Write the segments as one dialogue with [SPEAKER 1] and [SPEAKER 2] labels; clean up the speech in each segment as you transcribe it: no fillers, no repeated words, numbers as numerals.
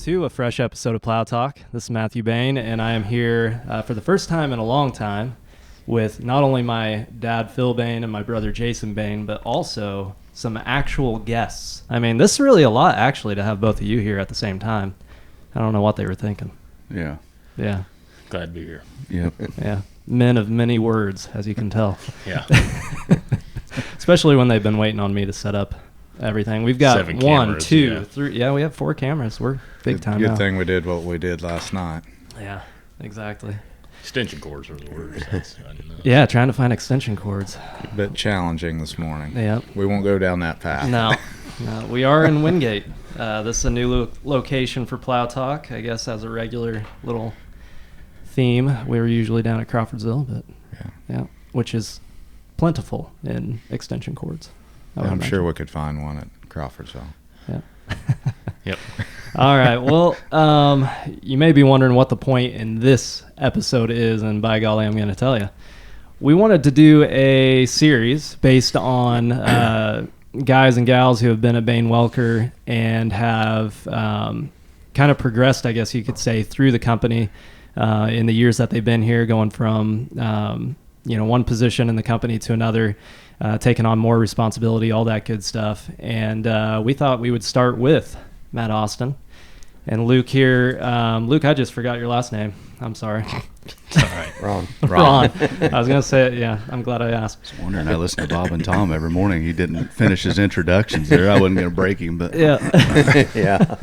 [SPEAKER 1] to a fresh episode of Plowtalk. This is Matthew Bane, and I am here for the first time in a long time with not only my dad, Phil Bane, and my brother, Jason Bane, but also some actual guests. I mean, this is really a lot, actually, to have both of you here at the same time. I don't know what they were thinking.
[SPEAKER 2] Yeah.
[SPEAKER 1] Yeah.
[SPEAKER 3] Glad to be here.
[SPEAKER 2] Yep.
[SPEAKER 1] Yeah. Men of many words, as you can tell.
[SPEAKER 3] Yeah.
[SPEAKER 1] Especially when they've been waiting on me to set up everything. We've got
[SPEAKER 3] 7
[SPEAKER 1] 1,
[SPEAKER 3] cameras,
[SPEAKER 1] 2,
[SPEAKER 3] yeah.
[SPEAKER 1] 3. Yeah, we have 4 cameras. We're big time
[SPEAKER 2] Good
[SPEAKER 1] now.
[SPEAKER 2] thing we did what we did last night.
[SPEAKER 1] Yeah, exactly.
[SPEAKER 3] Extension cords are the worst. I didn't know.
[SPEAKER 1] Yeah, trying to find extension cords.
[SPEAKER 2] A bit challenging this morning.
[SPEAKER 1] Yeah.
[SPEAKER 2] We won't go down that path.
[SPEAKER 1] No. We are in Wingate. This is a new location for Plowtalk, I guess, as a regular little theme. We were usually down at Crawfordsville, but yeah, which is plentiful in extension cords.
[SPEAKER 2] I'm sure we could find one at Crawfordsville.
[SPEAKER 1] Yeah.
[SPEAKER 3] Yep.
[SPEAKER 1] All right. Well, you may be wondering what the point in this episode is, and by golly, I'm going to tell you. We wanted to do a series based on guys and gals who have been at Bane Welker and have kind of progressed, I guess you could say, through the company in the years that they've been here, going from one position in the company to another, taking on more responsibility, all that good stuff. And we thought we would start with Matt Austin and Luke here. Luke, I just forgot your last name. I'm sorry.
[SPEAKER 3] It's all right.
[SPEAKER 2] Ron.
[SPEAKER 1] I was going to say it. Yeah, I'm glad I asked.
[SPEAKER 4] I was wondering, I listen to Bob and Tom every morning. He didn't finish his introductions there. I wasn't going to break him, but
[SPEAKER 1] Yeah.
[SPEAKER 2] Yeah.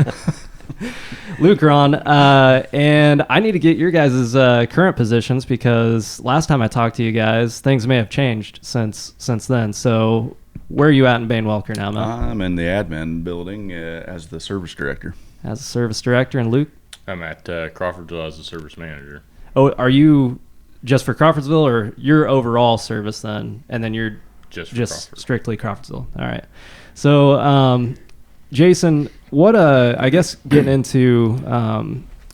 [SPEAKER 1] Luke, Rahn, and I need to get your guys' current positions because last time I talked to you guys, things may have changed since then. So where are you at in Bane Welker now, Matt?
[SPEAKER 4] I'm in the admin building as the service director.
[SPEAKER 1] As a service director, and Luke?
[SPEAKER 3] I'm at Crawfordsville as a service manager.
[SPEAKER 1] Oh, are you just for Crawfordsville, or your overall service then? And then you're
[SPEAKER 3] Just for
[SPEAKER 1] just
[SPEAKER 3] Crawford.
[SPEAKER 1] strictly Crawfordsville. All right. So, Jason, what I guess getting into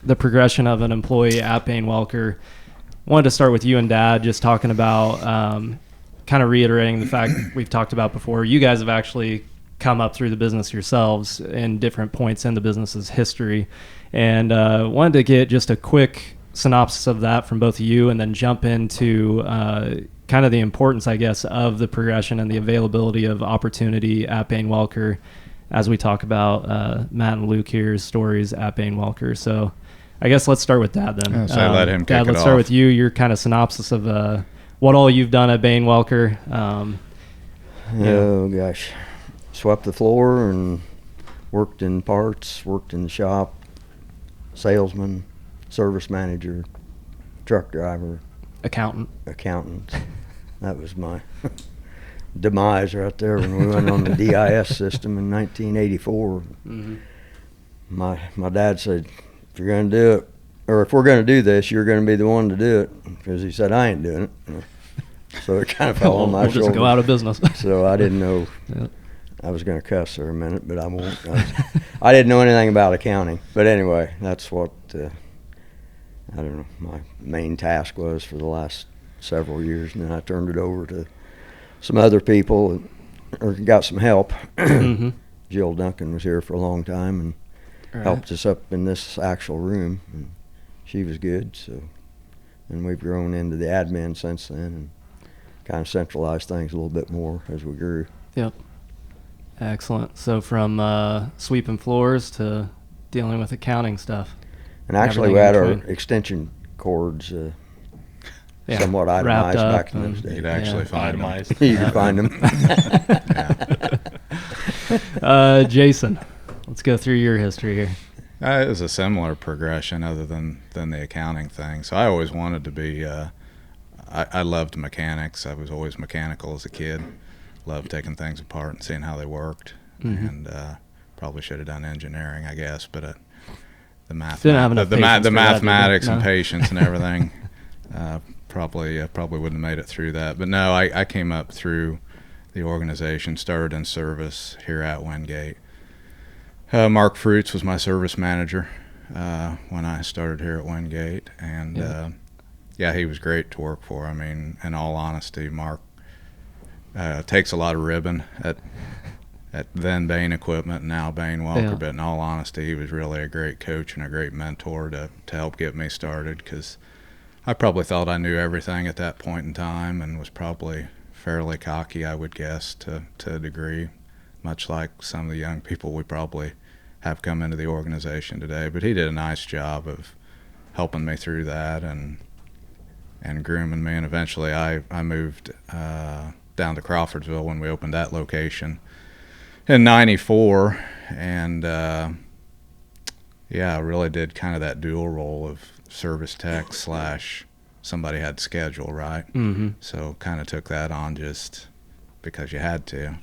[SPEAKER 1] the progression of an employee at Bane Welker, wanted to start with you and Dad, just talking about kind of reiterating the fact we've talked about before. You guys have actually come up through the business yourselves in different points in the business's history, and wanted to get just a quick synopsis of that from both of you, and then jump into kind of the importance, I guess, of the progression and the availability of opportunity at Bane Welker as we talk about Matt and Luke here's stories at Bane Welker. So I guess let's start with Dad then.
[SPEAKER 2] Yeah, so let him kick
[SPEAKER 1] Dad,
[SPEAKER 2] it
[SPEAKER 1] let's start
[SPEAKER 2] off.
[SPEAKER 1] with you. Your kind of synopsis of what all you've done at Bane Welker.
[SPEAKER 5] Oh gosh, swept the floor and worked in parts, worked in the shop, salesman, service manager, truck driver,
[SPEAKER 1] Accountant.
[SPEAKER 5] That was my demise right there when we went on the DIS system in 1984.
[SPEAKER 1] Mm-hmm.
[SPEAKER 5] My dad said, if you're going to do it, or if we're going to do this, you're going to be the one to do it, because he said I ain't doing it. So it kind of fell on my
[SPEAKER 1] We'll
[SPEAKER 5] shoulders.
[SPEAKER 1] just go out of business.
[SPEAKER 5] So I didn't know.
[SPEAKER 1] Yep.
[SPEAKER 5] I was going to cuss for a minute, but I won't. I didn't know anything about accounting. But anyway, that's what, I don't know, my main task was for the last several years. And then I turned it over to some other people, or got some help.
[SPEAKER 1] Mm-hmm.
[SPEAKER 5] Jill Duncan was here for a long time and
[SPEAKER 1] Right.
[SPEAKER 5] helped us up in this actual room. And she was good. So, and we've grown into the admin since then and kind of centralized things a little bit more as we grew.
[SPEAKER 1] Yep. Excellent. So from sweeping floors to dealing with accounting stuff.
[SPEAKER 5] And actually,
[SPEAKER 1] Everything
[SPEAKER 5] we had
[SPEAKER 1] in
[SPEAKER 5] our
[SPEAKER 1] between.
[SPEAKER 5] extension cords
[SPEAKER 1] Yeah,
[SPEAKER 5] somewhat
[SPEAKER 1] wrapped
[SPEAKER 5] itemized
[SPEAKER 1] up
[SPEAKER 5] back in those
[SPEAKER 1] and-
[SPEAKER 5] days.
[SPEAKER 2] You'd actually find them.
[SPEAKER 3] Itemized.
[SPEAKER 5] You can find them.
[SPEAKER 1] Jason, let's go through your history here.
[SPEAKER 2] It was a similar progression other than the accounting thing. So I always wanted to be, I loved mechanics. I was always mechanical as a kid. Loved taking things apart and seeing how they worked.
[SPEAKER 1] Mm-hmm.
[SPEAKER 2] And probably should have done engineering, I guess. But the math,
[SPEAKER 1] Didn't have enough
[SPEAKER 2] the
[SPEAKER 1] patience for that,
[SPEAKER 2] mathematics
[SPEAKER 1] did you?
[SPEAKER 2] and
[SPEAKER 1] No.
[SPEAKER 2] patience and everything, probably wouldn't have made it through that. But no, I came up through the organization, started in service here at Wingate. Mark Fruits was my service manager when I started here at Wingate, and he was great to work for. I mean, in all honesty, Mark takes a lot of ribbon at at then Bane Equipment, now Bane Welker.
[SPEAKER 1] Yeah.
[SPEAKER 2] But in all honesty, he was really a great coach and a great mentor to help get me started, because I probably thought I knew everything at that point in time and was probably fairly cocky, I would guess, to a degree, much like some of the young people we probably have come into the organization today. But he did a nice job of helping me through that and grooming me. And eventually I moved down to Crawfordsville when we opened that location in '94, and I really did kind of that dual role of service tech / somebody had to schedule, right?
[SPEAKER 1] Mm-hmm.
[SPEAKER 2] So kind of took that on just because you had to,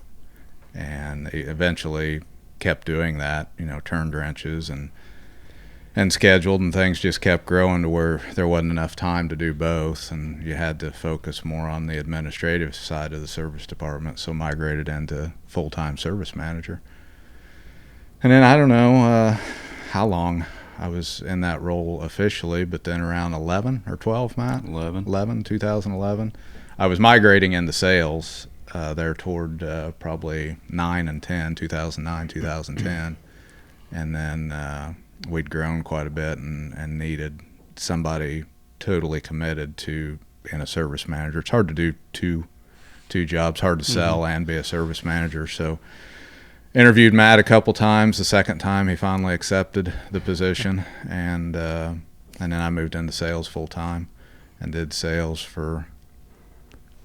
[SPEAKER 2] and eventually kept doing that, turned wrenches and scheduled, and things just kept growing to where there wasn't enough time to do both, and you had to focus more on the administrative side of the service department, so migrated into full-time service manager. And then I don't know how long I was in that role officially, but then around 11 or 12, Matt? 2011. I was migrating into sales there toward probably 9 and 10, 2009, 2010. And then we'd grown quite a bit and needed somebody totally committed to being a service manager. It's hard to do two jobs, hard to sell and be a service manager. So interviewed Matt a couple times. The second time he finally accepted the position, and then I moved into sales full time and did sales for,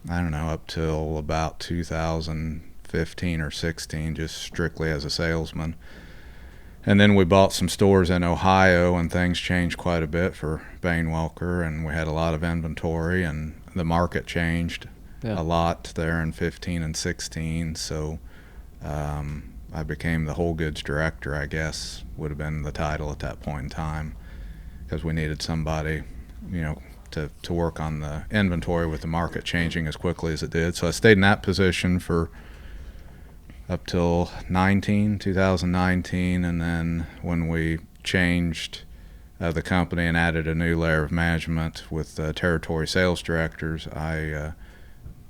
[SPEAKER 2] I don't know, up till about 2015 or 16, just strictly as a salesman. And then we bought some stores in Ohio, and things changed quite a bit for Bane Welker, and we had a lot of inventory, and the market changed a lot there in 15 and 16. So I became the whole goods director, I guess, would have been the title at that point in time, because we needed somebody, to work on the inventory with the market changing as quickly as it did. So I stayed in that position for up till 2019, and then when we changed the company and added a new layer of management with territory sales directors, I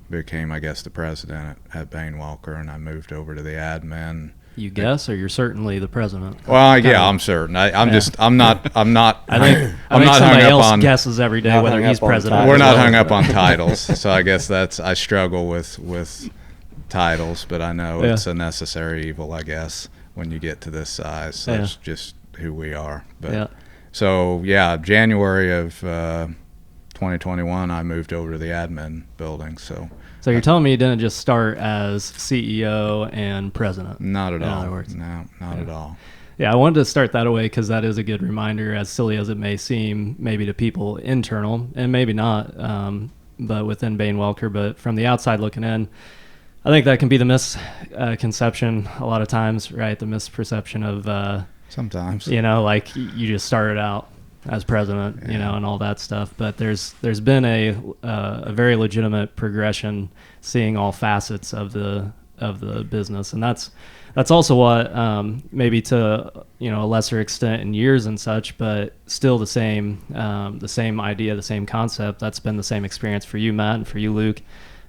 [SPEAKER 2] became, I guess, the president at Bane Welker, and I moved over to the admin.
[SPEAKER 1] You guess, or you're certainly the president?
[SPEAKER 2] Well, yeah, I'm certain. I'm not.
[SPEAKER 1] I think
[SPEAKER 2] I'm not
[SPEAKER 1] somebody
[SPEAKER 2] hung up
[SPEAKER 1] else
[SPEAKER 2] on.
[SPEAKER 1] guesses every day
[SPEAKER 5] Not
[SPEAKER 1] whether
[SPEAKER 5] hung
[SPEAKER 1] he's
[SPEAKER 5] up on
[SPEAKER 1] president.
[SPEAKER 5] titles.
[SPEAKER 2] We're not
[SPEAKER 1] as well.
[SPEAKER 2] hung up on titles, so I guess I struggle with titles, but I know it's a necessary evil, I guess, when you get to this size. So that's just who we are. But so January of 2021, I moved over to the admin building. So
[SPEAKER 1] you're telling me you didn't just start as CEO and president?
[SPEAKER 2] Not at
[SPEAKER 1] in
[SPEAKER 2] all.
[SPEAKER 1] other words.
[SPEAKER 2] No, not at all.
[SPEAKER 1] Yeah, I wanted to start that away because that is a good reminder, as silly as it may seem, maybe to people internal, and maybe not, but within Bane Welker. But from the outside looking in, I think that can be the misconception a lot of times, right? The misperception of
[SPEAKER 2] Sometimes.
[SPEAKER 1] like you just started out as president, and all that stuff. But there's been a very legitimate progression, seeing all facets of the business, and that's also what maybe to a lesser extent in years and such, but still the same idea, the same concept. That's been the same experience for you, Matt, and for you, Luke.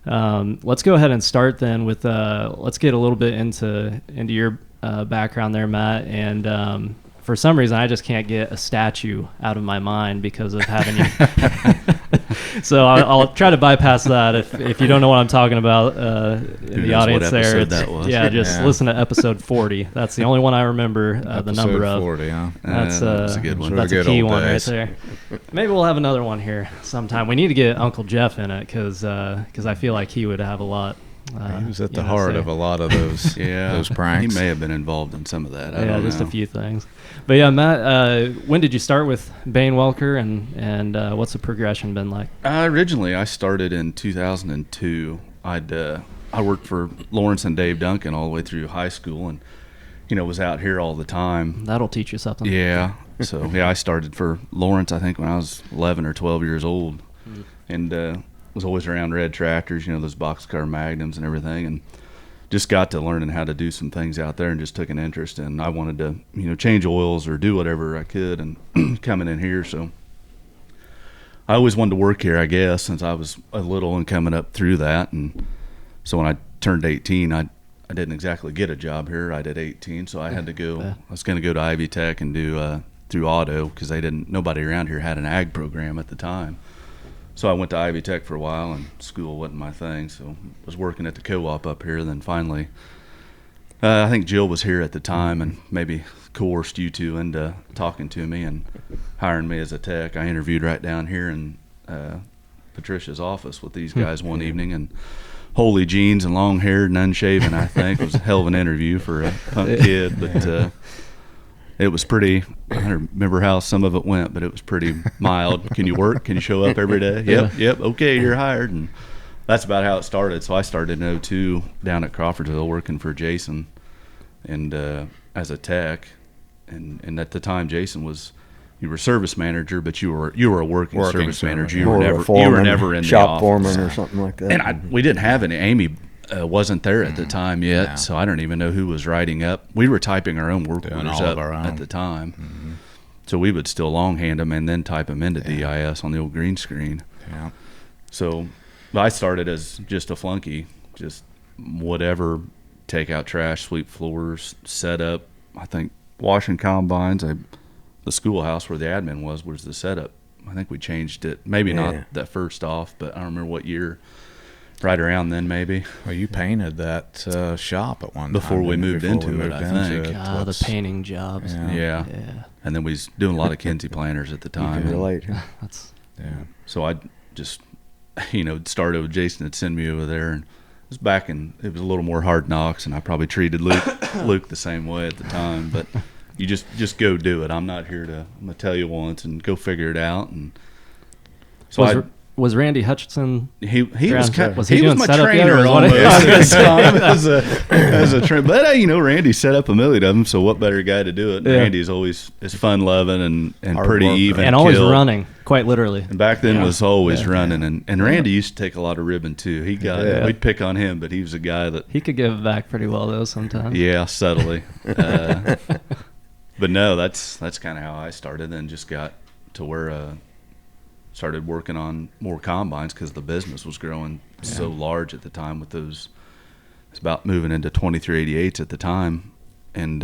[SPEAKER 1] Let's go ahead and start then with let's get a little bit into your background there, Matt, and for some reason I just can't get a statue out of my mind because of having you. So I'll try to bypass that. If you don't know what I'm talking about in the audience there, just listen to episode 40. That's the only one I remember the number of.
[SPEAKER 2] 40, huh?
[SPEAKER 1] That's
[SPEAKER 4] a good one.
[SPEAKER 1] That's a key one right there. Maybe we'll have another one here sometime. We need to get Uncle Jeff in it because I feel like he would have a lot.
[SPEAKER 2] He was at the heart of a lot of those those pranks.
[SPEAKER 4] He may have been involved in some of that. I don't
[SPEAKER 1] just
[SPEAKER 4] know.
[SPEAKER 1] a few things. But yeah, Matt, when did you start with Bane Welker, and what's the progression been like?
[SPEAKER 4] Originally, I started in 2002. I worked for Lawrence and Dave Duncan all the way through high school, and was out here all the time.
[SPEAKER 1] That'll teach you something.
[SPEAKER 4] Yeah. So I started for Lawrence, I think, when I was 11 or 12 years old, and was always around red tractors, those boxcar Magnums and everything, and just got to learning how to do some things out there and just took an interest. And I wanted to, change oils or do whatever I could, and coming in here. So I always wanted to work here, I guess, since I was a little and coming up through that. And so when I turned 18, I I didn't exactly get a job here right at 18, so I had to go.
[SPEAKER 1] Yeah.
[SPEAKER 4] I was going to go to Ivy Tech and do through auto because nobody around here had an ag program at the time. So I went to Ivy Tech for a while, and school wasn't my thing. So I was working at the co-op up here. Then finally, I think Jill was here at the time, and maybe coerced you two into talking to me and hiring me as a tech. I interviewed right down here in Patricia's office with these guys one evening, and holy jeans and long hair and unshaven. I think it was a hell of an interview for a punk kid, but it was pretty. I don't remember how some of it went, but it was pretty mild. Can you work? Can you show up every day? Yep. Okay, you're hired. And that's about how it started. So I started in 02 down at Crawfordsville working for Jason, and as a tech. And at the time, Jason you were service manager, but you were a working service manager. You were never in the
[SPEAKER 5] shop
[SPEAKER 4] office.
[SPEAKER 5] foreman or something like that.
[SPEAKER 4] And we didn't have any. Amy wasn't there at the time yet, so I don't even know who was writing up. We were typing our own work orders up at the time.
[SPEAKER 2] Mm-hmm.
[SPEAKER 4] So we would still longhand them and then type them into DIS on the old green screen.
[SPEAKER 2] Yeah.
[SPEAKER 4] So I started as just a flunky, just whatever, take out trash, sweep floors, set up. I think washing combines. The schoolhouse where the admin was the setup. I think we changed it. Maybe not that first off, but I don't remember what year. Right around then, maybe.
[SPEAKER 2] Well, you painted that shop at one
[SPEAKER 4] before
[SPEAKER 2] time.
[SPEAKER 4] we moved into it, I think.
[SPEAKER 1] The painting jobs.
[SPEAKER 4] Yeah. And then we was doing a lot of Kinsey planters at the time.
[SPEAKER 5] You can relate.
[SPEAKER 1] That's
[SPEAKER 4] So I just, started with Jason to send me over there, and it was a little more hard knocks, and I probably treated Luke the same way at the time. But you just go do it. I'm not here I'm gonna tell you once and go figure it out. And so
[SPEAKER 1] was Randy Hutchinson?
[SPEAKER 4] He was
[SPEAKER 1] doing
[SPEAKER 4] my
[SPEAKER 1] setup
[SPEAKER 4] trainer
[SPEAKER 1] yet,
[SPEAKER 4] almost as a trainer. But Randy set up a million of them, so what better guy to do it?
[SPEAKER 1] Yeah.
[SPEAKER 4] Randy's always is fun loving and pretty
[SPEAKER 2] worker.
[SPEAKER 4] even
[SPEAKER 1] And always running, quite literally.
[SPEAKER 4] And back then was always running, and Randy used to take a lot of ribbon too. We'd pick on him, but he was a guy that
[SPEAKER 1] He could give back pretty well though sometimes.
[SPEAKER 4] yeah, subtly. But no, that's kind of how I started. Then just got to where started working on more combines because the business was growing so large at the time with those. It's about moving into 2388s at the time, and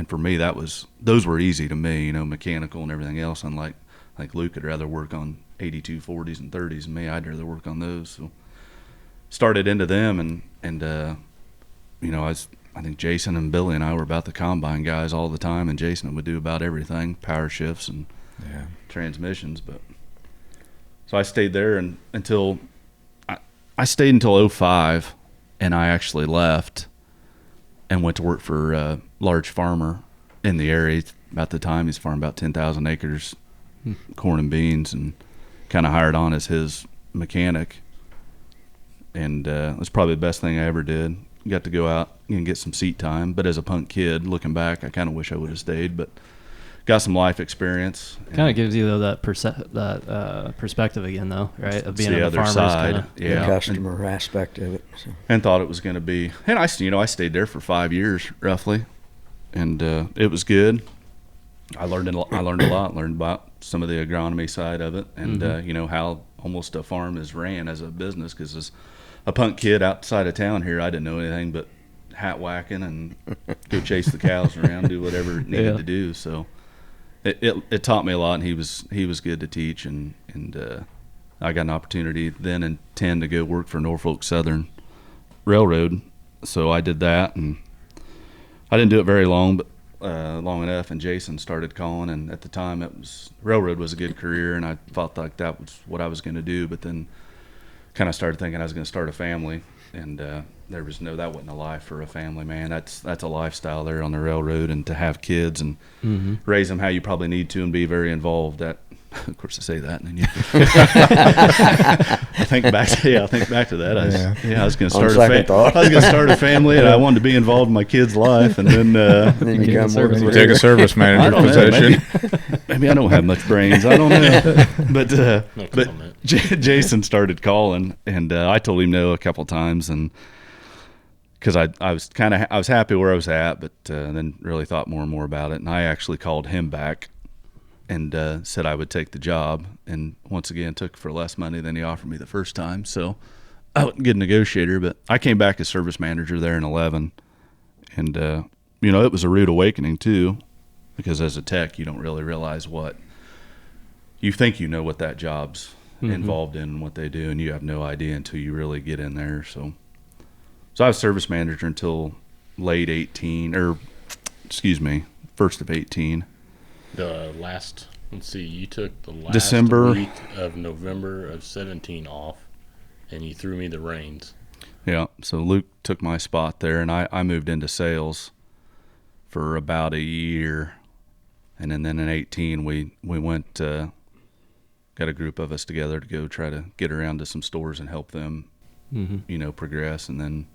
[SPEAKER 4] for me those were easy to me, mechanical and everything else. Unlike Luke would rather work on 82 40s and 30s, and me I'd rather work on those. So started into them, and I think Jason and Billy and I were about the combine guys all the time, and Jason would do about everything, power shifts and transmissions. But so I stayed there until I stayed until 05, and I actually left and went to work for a large farmer in the area. About the time he's farming about 10,000 acres, corn and beans, and kind of hired on as his mechanic. And it was probably the best thing I ever did. Got to go out and get some seat time. But as a punk kid, looking back, I kind of wish I would have stayed. But got some life experience.
[SPEAKER 1] Kind of gives you though that perspective again, though, right? Of being
[SPEAKER 4] the
[SPEAKER 1] on the
[SPEAKER 4] other
[SPEAKER 1] farmer's
[SPEAKER 4] side,
[SPEAKER 5] The customer aspect of it. So.
[SPEAKER 4] and thought it was going to be. And I stayed there for 5 years roughly, and it was good. I learned a lot. Learned about some of the agronomy side of it, and how almost a farm is ran as a business. Because as a punk kid outside of town here, I didn't know anything but hat whacking and go chase the cows around, do whatever it needed to do. So it taught me a lot, and he was good to teach, and I got an opportunity then in 10 to go work for Norfolk Southern Railroad. So I did that, and I didn't do it very long, but long enough, and Jason started calling, and at the time railroad was a good career, and I felt like that was what I was going to do. But then kind of started thinking I was going to start a family, and that wasn't a life for a family, man. That's a lifestyle there on the railroad, and to have kids and raise them how you probably need to and be very involved. That, of course, I say that, and then I think back to that. I was going to start a family, and I wanted to be involved in my kid's life, and then
[SPEAKER 5] you become
[SPEAKER 2] take a service manager position.
[SPEAKER 4] Maybe I don't have much brains. I don't know, but Jason started calling, and I told him no a couple times, and because I was happy where I was at, but then really thought more and more about it, and I actually called him back and said I would take the job, and once again took for less money than he offered me the first time. So I wasn't a good negotiator, but I came back as service manager there in 11. And, it was a rude awakening too, because as a tech, you don't really realize you think you know what that job's involved in and what they do, and you have no idea until you really get in there. So I was service manager until late 18, first of 18.
[SPEAKER 3] Let's see, you took the last
[SPEAKER 4] December.
[SPEAKER 3] week of November of 17 off, and you threw me the reins.
[SPEAKER 4] Yeah, so Luke took my spot there, and I moved into sales for about a year. And then in 18, we went, got a group of us together to go try to get around to some stores and help them, progress. And then,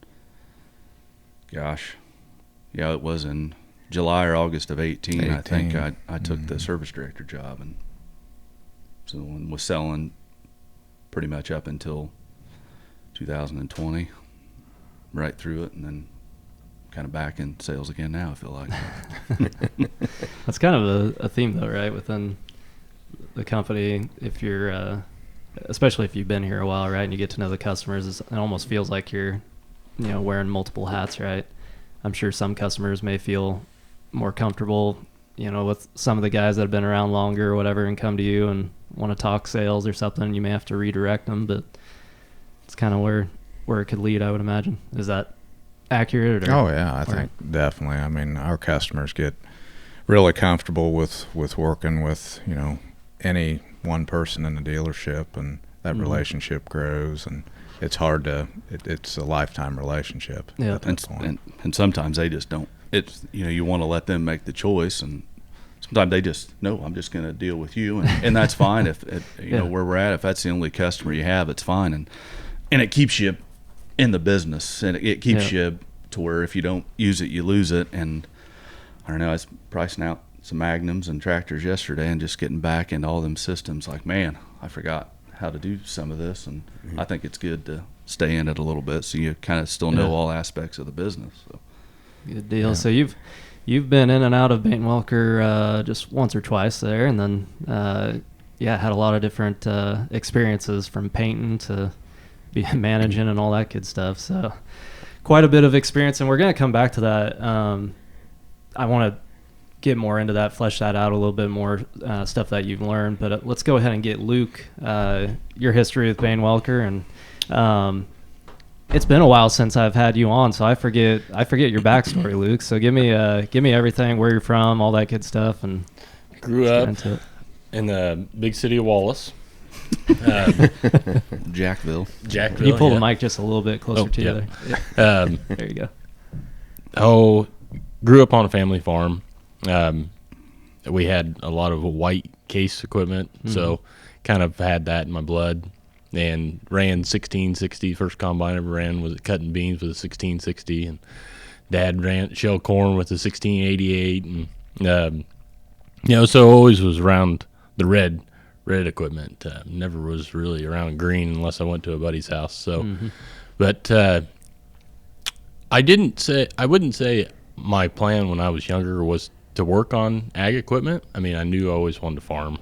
[SPEAKER 4] it was in July or August of 18. I think I took the service director job, and so and was selling pretty much up until 2020, right through it, and then kind of back in sales again now, I feel like.
[SPEAKER 1] That's kind of a theme though, right? Within the company, if you're, especially if you've been here a while, right, and you get to know the customers, it almost feels like you're, wearing multiple hats, right? I'm sure some customers may feel more comfortable, with some of the guys that have been around longer or whatever and come to you and want to talk sales or something. You may have to redirect them, but it's kind of where it could lead, I would imagine. Is that accurate?
[SPEAKER 2] Oh yeah, I think definitely. I mean, our customers get really comfortable with working with any one person in the dealership, and that relationship grows, and it's hard to it's a lifetime relationship.
[SPEAKER 1] Yeah,
[SPEAKER 2] at that point.
[SPEAKER 4] And sometimes they just don't. It's you want to let them make the choice, and sometimes they just no, I'm just going to deal with you, and that's fine. If where we're at, if that's the only customer you have, it's fine, and it keeps you in the business, and it keeps you to where if you don't use it, you lose it. And I don't know, I was pricing out some Magnums and tractors yesterday and just getting back into all them systems, like, man, I forgot how to do some of this, and I think it's good to stay in it a little bit so you kind of still know all aspects of the business. So.
[SPEAKER 1] Good deal. Yeah. So you've been in and out of Bane Welker just once or twice there, and then had a lot of different experiences, from painting to managing and all that good stuff. So quite a bit of experience, and we're going to come back to that. I want to get more into that, flesh that out a little bit more, stuff that you've learned. But let's go ahead and get Luke, your history with Bane Welker, and it's been a while since I've had you on, so I forget your backstory, Luke. So give me everything, where you're from, all that good stuff, and
[SPEAKER 3] grew up in the big city of Wallace.
[SPEAKER 4] Jackville.
[SPEAKER 1] You pull the mic just a little bit closer to you there. There you
[SPEAKER 3] go. Grew up on a family farm. We had a lot of white case equipment, so kind of had that in my blood, and ran 1660. First combine I ever ran was cutting beans with a 1660, and Dad ran shell corn with a 1688, and so always was around the red equipment. Never was really around green unless I went to a buddy's house. So, but I wouldn't say my plan when I was younger was to work on ag equipment. I mean, I knew I always wanted to farm,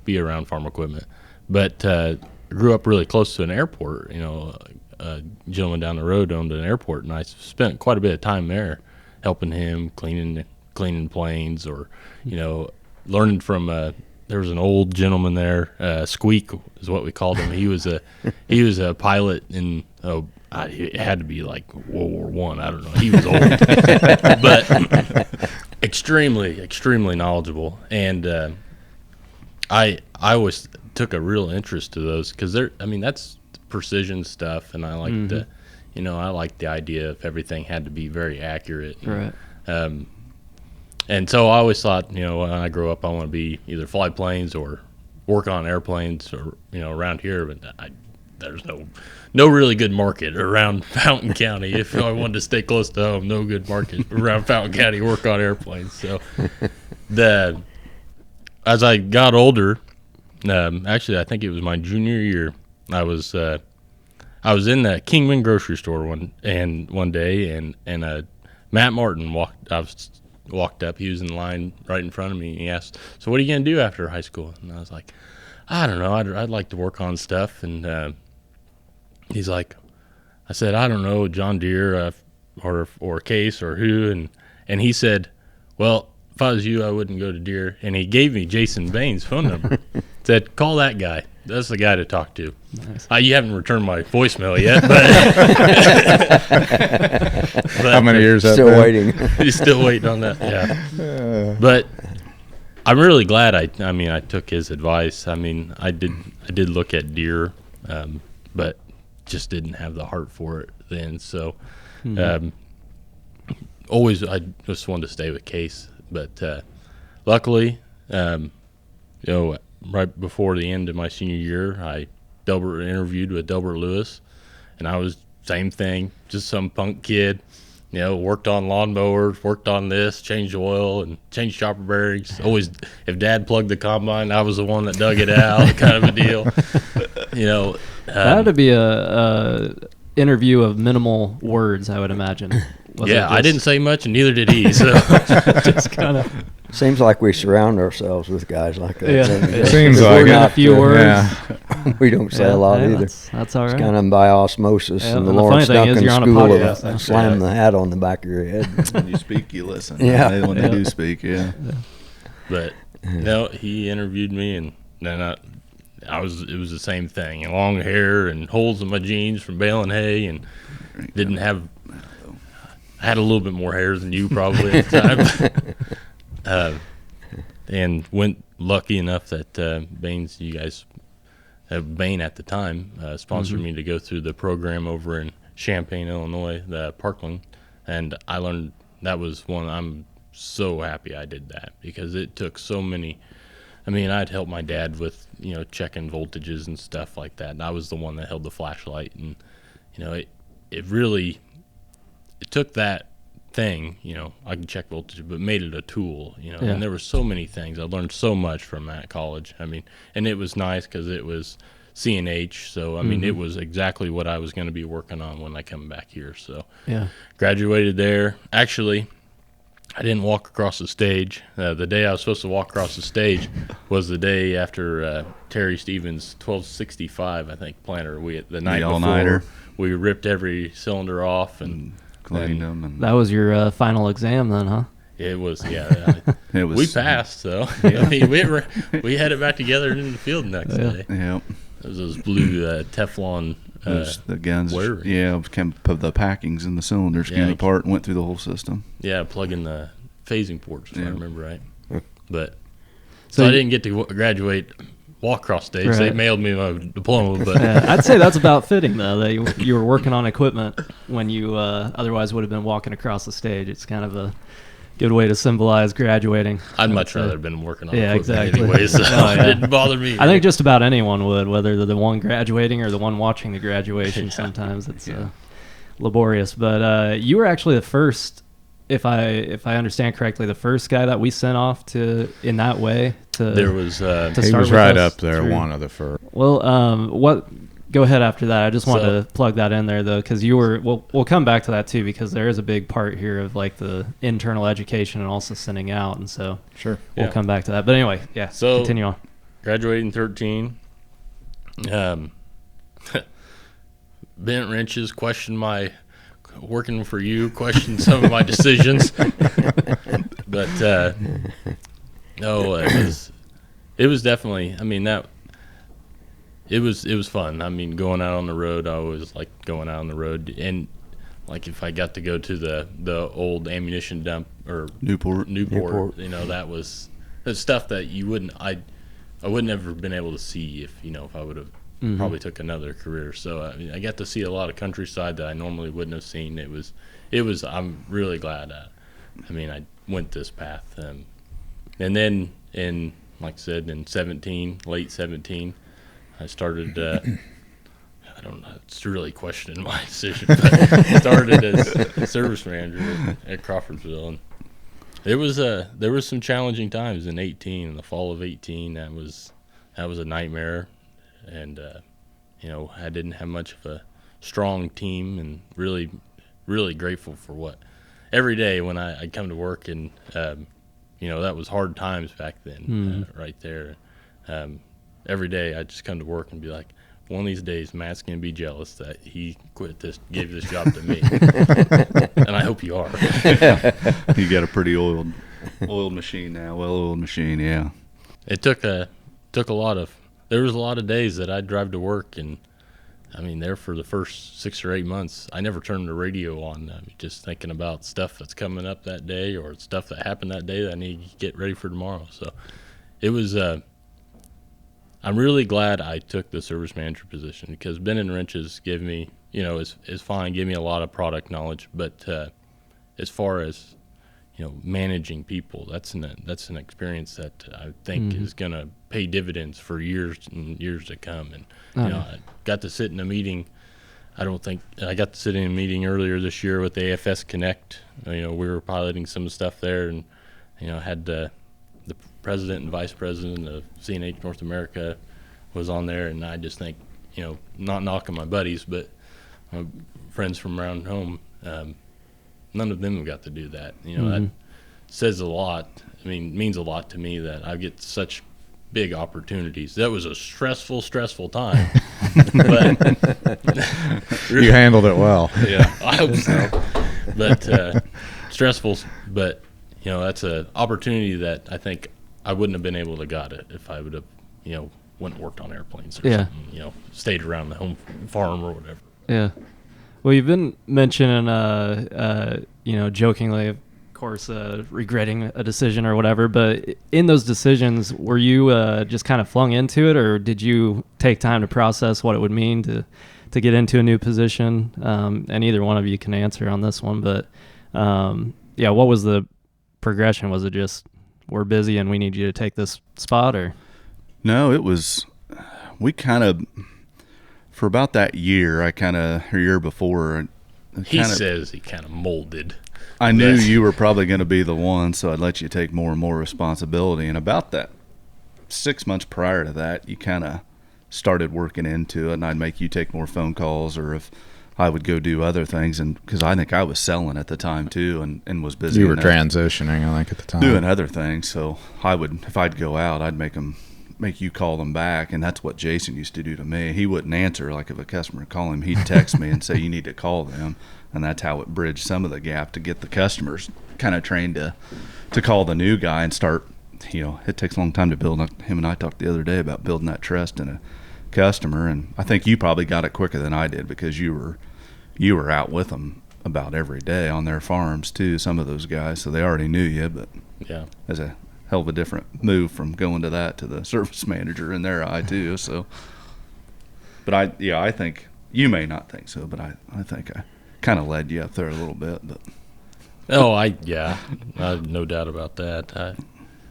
[SPEAKER 3] be around farm equipment. But I grew up really close to an airport. A gentleman down the road owned an airport, and I spent quite a bit of time there, helping him cleaning planes, or learning from. There was an old gentleman there, Squeak is what we called him. He was a pilot in. It had to be like World War One. I don't know. He was old, but extremely knowledgeable. And I always took a real interest to those, because that's precision stuff, and I like I like the idea of everything had to be very accurate.
[SPEAKER 1] Right.
[SPEAKER 3] And so I always thought, when I grow up, I want to be either fly planes or work on airplanes, or around here. But there's no really good market around Fountain County. If I wanted to stay close to home, no good market around Fountain County to work on airplanes. So as I got older, actually I think it was my junior year, I was in the Kingman grocery store one day, and Matt Martin walked up. He was in line right in front of me, and he asked, "So what are you going to do after high school?" And I was like, "I don't know. I'd like to work on stuff." And he's like, I said, I don't know, John Deere or Case or who. And he said, well, if I was you, I wouldn't go to Deere. And he gave me Jason Bane's phone number. Said, call that guy. That's the guy to talk to.
[SPEAKER 1] Nice.
[SPEAKER 3] You haven't returned my voicemail yet, but
[SPEAKER 2] How many years
[SPEAKER 5] Still waiting.
[SPEAKER 3] he's still waiting on that. Yeah. But I'm really glad I took his advice. I mean, I did look at Deere, but just didn't have the heart for it then. So always I just wanted to stay with Case. But luckily, right before the end of my senior year, I interviewed with Delbert Lewis, and I was same thing, just some punk kid. Worked on lawnmowers, worked on this, changed oil and changed chopper bearings. Always, if Dad plugged the combine, I was the one that dug it out, kind of a deal.
[SPEAKER 1] That had to be a interview of minimal words, I would imagine.
[SPEAKER 3] I didn't say much, and neither did he. So
[SPEAKER 1] just kind of.
[SPEAKER 5] Seems like we surround ourselves with guys like that.
[SPEAKER 1] Yeah,
[SPEAKER 2] it seems like
[SPEAKER 1] a few words.
[SPEAKER 2] Yeah.
[SPEAKER 5] We don't say a lot either.
[SPEAKER 1] That's all right.
[SPEAKER 5] It's kind of by osmosis.
[SPEAKER 1] Yeah,
[SPEAKER 5] and the
[SPEAKER 1] and the
[SPEAKER 5] Lawrence
[SPEAKER 1] funny thing is
[SPEAKER 5] Duncan
[SPEAKER 1] you're on a
[SPEAKER 5] school
[SPEAKER 1] podcast.
[SPEAKER 5] of slam the hat on the back of your head.
[SPEAKER 4] When you speak, you listen.
[SPEAKER 5] Yeah.
[SPEAKER 4] When they do speak, yeah.
[SPEAKER 3] But no, he interviewed me, and then it was the same thing. Long hair and holes in my jeans from baling hay, and didn't have. I had a little bit more hair than you probably at the time. And went lucky enough that Bane at the time sponsored me to go through the program over in Champaign, Illinois, the Parkland, and I learned that was one. I'm so happy I did that because it took so many. I mean, I'd help my dad with checking voltages and stuff like that, and I was the one that held the flashlight, and it really took that thing, I can check voltage, but made it a tool, and there were so many things. I learned so much from that college. I mean, and it was nice because it was CNH, so I mean, it was exactly what I was going to be working on when I come back here. So graduated there. Actually, I didn't walk across the stage. The day I was supposed to walk across the stage was the day after Terry Stevens' 1265, I think, planter. The night before, we ripped every cylinder off and
[SPEAKER 4] cleaned them. And
[SPEAKER 1] that was your final exam then, huh?
[SPEAKER 3] It was, yeah.
[SPEAKER 4] it was.
[SPEAKER 3] We passed, so I mean, we had it back together in the field the next day.
[SPEAKER 4] Yeah.
[SPEAKER 3] It was those blue Teflon.
[SPEAKER 4] The guns,
[SPEAKER 3] wiring.
[SPEAKER 4] the packings and the cylinders came apart and went through the whole system.
[SPEAKER 3] Yeah, plugging the phasing ports, if I remember right. But
[SPEAKER 1] So
[SPEAKER 3] I didn't get to graduate, walk across stage.
[SPEAKER 1] Right.
[SPEAKER 3] They mailed me my diploma, but
[SPEAKER 1] I'd say that's about fitting though. That you were working on equipment when you otherwise would have been walking across the stage. It's kind of a good way to symbolize graduating.
[SPEAKER 3] I'd much rather have been working on
[SPEAKER 1] Yeah,
[SPEAKER 3] equipment
[SPEAKER 1] exactly.
[SPEAKER 3] anyway, so it didn't bother me.
[SPEAKER 1] I think just about anyone would, whether they're the one graduating or the one watching the graduation. Sometimes it's laborious. But you were actually the first, if I understand correctly, the first guy that we sent off in that way to.
[SPEAKER 3] There was
[SPEAKER 1] to
[SPEAKER 2] He
[SPEAKER 1] start
[SPEAKER 2] was
[SPEAKER 1] with
[SPEAKER 2] right
[SPEAKER 1] us
[SPEAKER 2] up there,
[SPEAKER 1] through-
[SPEAKER 2] one of the first.
[SPEAKER 1] Well, go ahead after that. I just wanted to plug that in there though, because you were. We'll come back to that too, because there is a big part here of like the internal education and also sending out, and so
[SPEAKER 2] Sure.
[SPEAKER 1] we'll come back to that. But anyway,
[SPEAKER 3] So-
[SPEAKER 1] continue on.
[SPEAKER 3] graduated in 13. Bent wrenches, questioned my working for you, questioned some of my decisions. But no, it was definitely. I mean that. It was fun. I mean, going out on the road, I always liked going out on the road, and like if I got to go to the old ammunition dump or Newport, that was the stuff that you wouldn't. I wouldn't have been able to see if I would have probably took another career. So I mean, I got to see a lot of countryside that I normally wouldn't have seen. It was. I'm really glad. I went this path, and then like I said, in late 17. I started, I don't know, it's really questioning my decision, but I started as service manager at Crawfordsville. And there was some challenging times in 18, in the fall of 18. That was a nightmare. And, I didn't have much of a strong team, and really, really grateful for every day when I'd come to work, and, that was hard times back then, right there. Every day I'd just come to work and be like, one of these days Matt's going to be jealous that he gave this job to me. And I hope you are.
[SPEAKER 4] You got a pretty oiled machine now, well-oiled machine, yeah.
[SPEAKER 3] It took a lot of, there was a lot of days that I'd drive to work, and I mean, there for the first 6 or 8 months, I never turned the radio on. Just thinking about stuff that's coming up that day or stuff that happened that day that I need to get ready for tomorrow. So it was, I'm really glad I took the service manager position, because bending wrenches gave me, is fine, gave me a lot of product knowledge. But as far as, managing people, that's an experience that I think is going to pay dividends for years and years to come. And I got to sit in a meeting. I got to sit in a meeting earlier this year with AFS Connect. We were piloting some stuff there, and had the president and vice president of CNH North America was on there, and I just think, not knocking my buddies, but my friends from around home, none of them have got to do that. That says a lot. I mean, means a lot to me that I get such big opportunities. That was a stressful time. But
[SPEAKER 2] you handled it well.
[SPEAKER 3] Yeah, I hope so. But stressful, but that's an opportunity that I think I wouldn't have been able to got it if I would have, went and worked on airplanes or something, stayed around the home farm or whatever.
[SPEAKER 1] Yeah. Well, you've been mentioning, jokingly, of course, regretting a decision or whatever, but in those decisions, were you just kind of flung into it, or did you take time to process what it would mean to get into a new position? And either one of you can answer on this one, but what was the progression? Was it just, we're busy and we need you to take this spot, or?
[SPEAKER 4] No, it was, for about that year, or year before.
[SPEAKER 3] He says he kind of molded.
[SPEAKER 4] I knew you were probably going to be the one, so I'd let you take more and more responsibility. And about that 6 months prior to that, you kind of started working into it, and I'd make you take more phone calls, or if I would go do other things. And because I think I was selling at the time too, and was busy.
[SPEAKER 2] You were transitioning, I think, at the time.
[SPEAKER 4] Doing other things. So if I'd go out, I'd make you call them back, and that's what Jason used to do to me. He wouldn't answer. Like if a customer called him, he'd text me and say, you need to call them. And that's how it bridged some of the gap to get the customers kind of trained to call the new guy and start, it takes a long time to build. Him and I talked the other day about building that trust in a customer. And I think you probably got it quicker than I did, because you were out with them about every day on their farms too, some of those guys. So they already knew you, but
[SPEAKER 3] yeah,
[SPEAKER 4] as a hell of a different move from going to the service manager in their eye too. So, but I think you may not think so, but I think I kind of led you up there a little bit. But no doubt about that.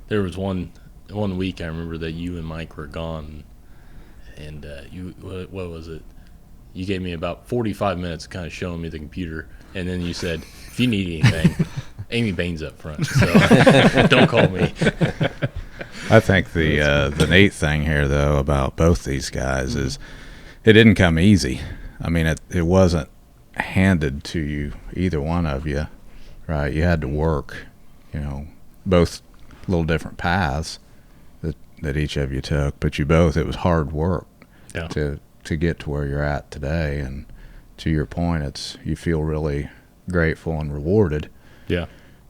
[SPEAKER 4] There was one week I remember that you and Mike were gone, and what was it? You gave me about 45 minutes kind of showing me the computer, and then you said, if you need anything, Amy Bane's up front, so don't call me.
[SPEAKER 2] I think the neat thing here, though, about both these guys is it didn't come easy. I mean, it wasn't handed to you, either one of you, right? You had to work, both little different paths that each of you took, but it was hard work to get to where you're at today. And to your point, you feel really grateful and rewarded